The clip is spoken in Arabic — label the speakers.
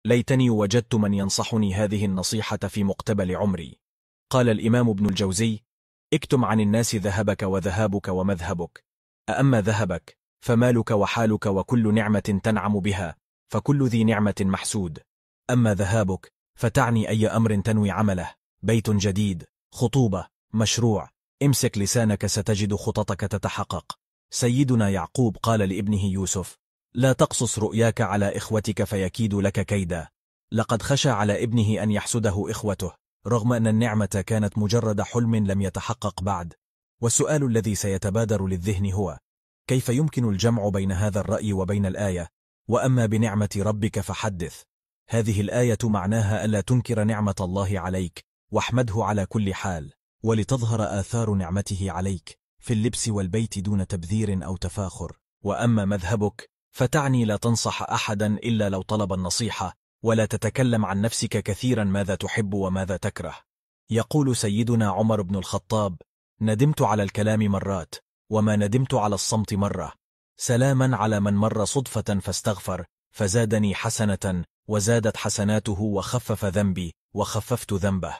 Speaker 1: ليتني وجدت من ينصحني هذه النصيحة في مقتبل عمري. قال الإمام ابن الجوزي: اكتم عن الناس ذهبك وذهابك ومذهبك، أأما ذهبك فمالك وحالك وكل نعمة تنعم بها، فكل ذي نعمة محسود. أما ذهابك فتعني أي أمر تنوي عمله، بيت جديد، خطوبة، مشروع، امسك لسانك ستجد خططك تتحقق. سيدنا يعقوب قال لابنه يوسف: لا تقصص رؤياك على إخوتك فيكيد لك كيدا. لقد خشى على ابنه أن يحسده إخوته، رغم أن النعمة كانت مجرد حلم لم يتحقق بعد. والسؤال الذي سيتبادر للذهن هو: كيف يمكن الجمع بين هذا الرأي وبين الآية: وأما بنعمة ربك فحدث؟ هذه الآية معناها ألا تنكر نعمة الله عليك، واحمده على كل حال، ولتظهر آثار نعمته عليك في اللبس والبيت دون تبذير أو تفاخر. وأما مذهبك فتعني لا تنصح أحدا إلا لو طلب النصيحة، ولا تتكلم عن نفسك كثيرا ماذا تحب وماذا تكره. يقول سيدنا عمر بن الخطاب: ندمت على الكلام مرات، وما ندمت على الصمت مرة. سلاما على من مر صدفة فاستغفر، فزادني حسنة وزادت حسناته، وخفف ذنبي وخففت ذنبه.